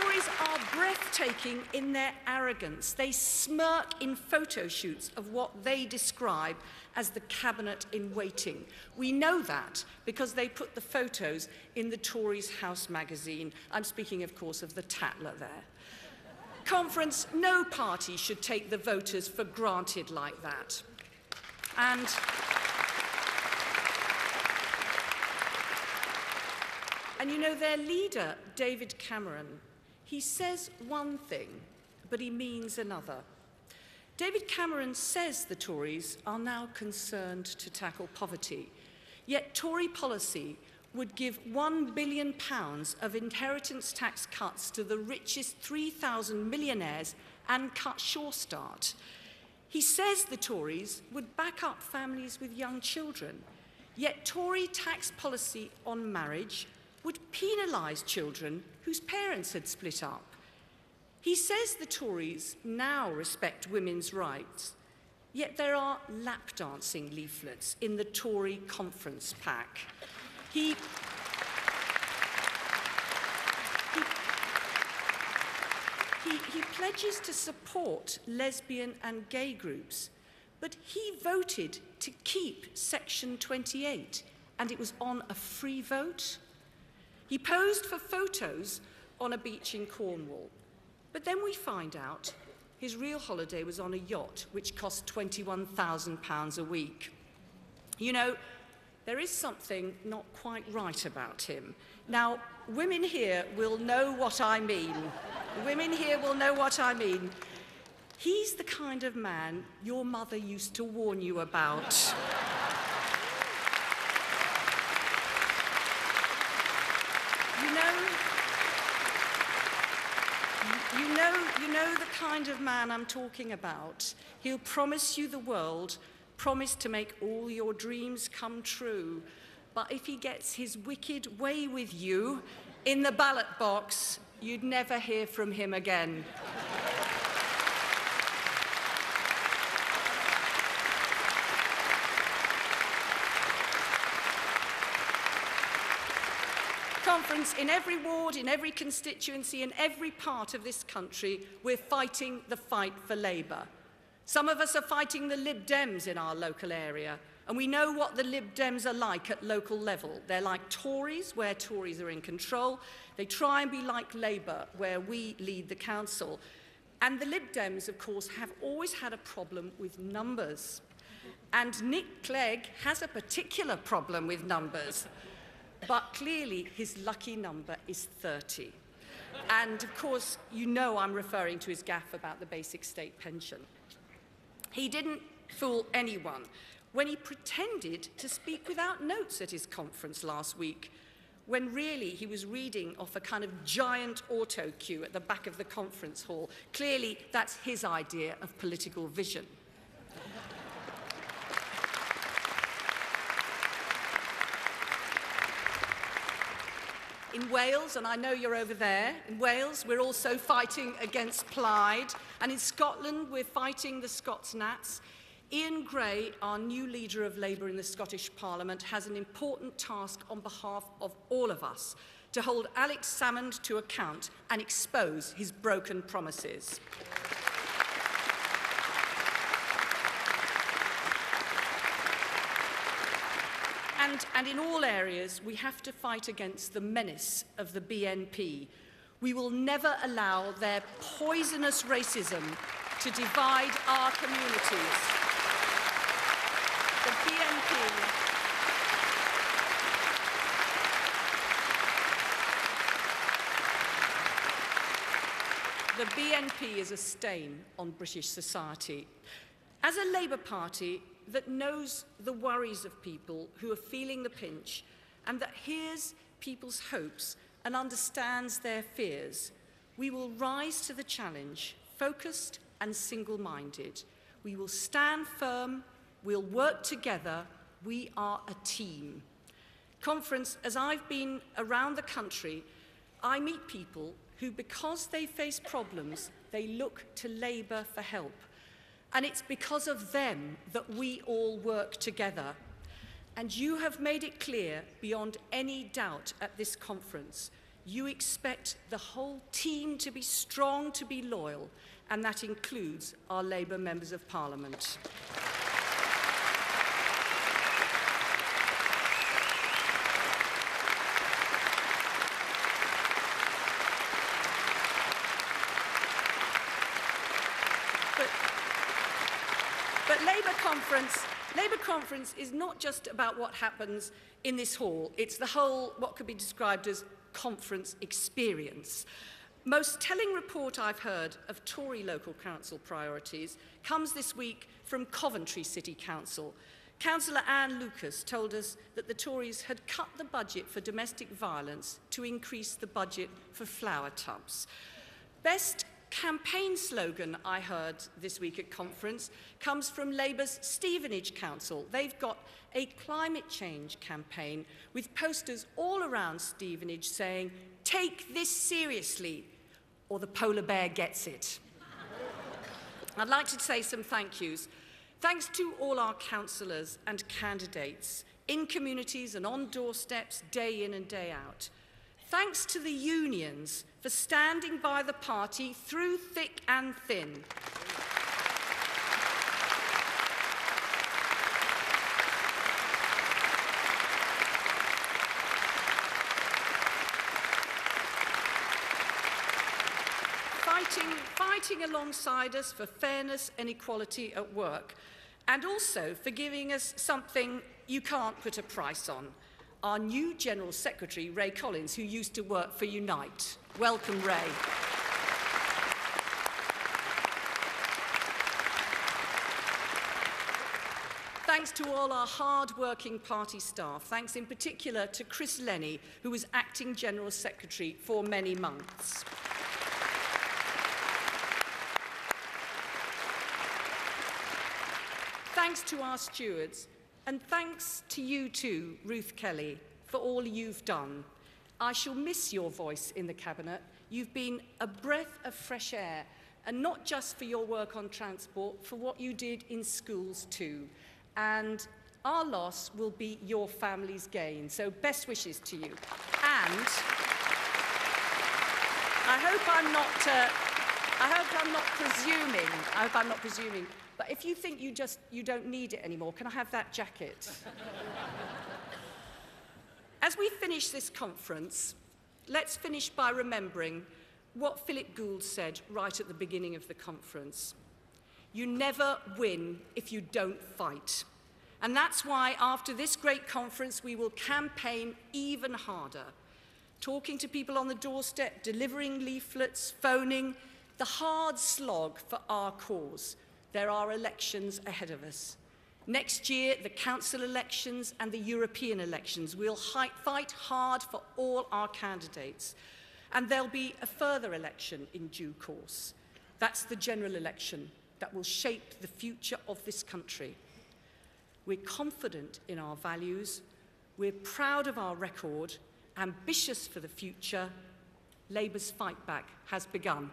Tories are breathtaking in their arrogance. They smirk in photo shoots of what they describe as the cabinet in waiting. We know that because they put the photos in the Tories' House magazine. I'm speaking, of course, of the Tatler there. Conference, no party should take the voters for granted like that. And you know, their leader, David Cameron, he says one thing, but he means another. David Cameron says the Tories are now concerned to tackle poverty, yet Tory policy would give £1 billion of inheritance tax cuts to the richest 3,000 millionaires and cut Sure Start. He says the Tories would back up families with young children, yet Tory tax policy on marriage would penalise children whose parents had split up. He says the Tories now respect women's rights, yet there are lap dancing leaflets in the Tory conference pack. He pledges to support lesbian and gay groups, but he voted to keep Section 28, and it was on a free vote. He posed for photos on a beach in Cornwall, but then we find out his real holiday was on a yacht which cost £21,000 a week. You know, there is something not quite right about him. Now, women here will know what I mean. Women here will know what I mean. He's the kind of man your mother used to warn you about. You know the kind of man I'm talking about. He'll promise you the world, promise to make all your dreams come true. But if he gets his wicked way with you in the ballot box, you'd never hear from him again. Conference, in every ward, in every constituency, in every part of this country, we're fighting the fight for Labour. Some of us are fighting the Lib Dems in our local area, and we know what the Lib Dems are like at local level. They're like Tories, where Tories are in control. They try and be like Labour, where we lead the council. And the Lib Dems, of course, have always had a problem with numbers. And Nick Clegg has a particular problem with numbers. But clearly, his lucky number is 30. And of course, you know I'm referring to his gaffe about the basic state pension. He didn't fool anyone when he pretended to speak without notes at his conference last week, when really he was reading off a kind of giant auto cue at the back of the conference hall. Clearly, that's his idea of political vision. In Wales, and I know you're over there, in Wales we're also fighting against Plaid, and in Scotland we're fighting the Scots Nats. Ian Gray, our new leader of Labour in the Scottish Parliament, has an important task on behalf of all of us to hold Alex Salmond to account and expose his broken promises. And in all areas, we have to fight against the menace of the BNP. We will never allow their poisonous racism to divide our communities. The BNP is a stain on British society. As a Labour Party that knows the worries of people who are feeling the pinch and that hears people's hopes and understands their fears, we will rise to the challenge, focused and single-minded. We will stand firm, we'll work together, we are a team. Conference, as I've been around the country, I meet people who, because they face problems, they look to Labour for help. And it's because of them that we all work together. And you have made it clear, beyond any doubt at this conference, You expect the whole team to be strong, to be loyal, and that includes our Labour members of Parliament. But Labour Conference is not just about what happens in this hall. It's the whole, what could be described as conference experience. Most telling report I've heard of Tory local council priorities comes this week from Coventry City Council. Councillor Anne Lucas told us that the Tories had cut the budget for domestic violence to increase the budget for flower tubs. Best campaign slogan I heard this week at conference comes from Labour's Stevenage Council. They've got a climate change campaign with posters all around Stevenage saying, "Take this seriously, or the polar bear gets it." I'd like to say some thank yous. Thanks to all our councillors and candidates in communities and on doorsteps day in and day out. Thanks to the unions for standing by the party through thick and thin. Fighting alongside us for fairness and equality at work, and also for giving us something you can't put a price on. Our new General Secretary, Ray Collins, who used to work for Unite. Welcome, Ray. Thanks to all our hard-working party staff. Thanks in particular to Chris Lenny, who was Acting General Secretary for many months. Thanks to our stewards, and thanks to you too, Ruth Kelly, for all you've done. I shall miss your voice in the Cabinet. You've been a breath of fresh air, and not just for your work on transport, for what you did in schools too. And our loss will be your family's gain, so best wishes to you. And I hope I'm not presuming. But if you think you don't need it anymore, can I have that jacket? As we finish this conference, let's finish by remembering what Philip Gould said right at the beginning of the conference. You never win if you don't fight. And that's why after this great conference, we will campaign even harder. Talking to people on the doorstep, delivering leaflets, phoning, the hard slog for our cause. There are elections ahead of us. Next year, the council elections and the European elections. We'll fight hard for all our candidates. And there'll be a further election in due course. That's the general election that will shape the future of this country. We're confident in our values. We're proud of our record, ambitious for the future. Labour's fight back has begun.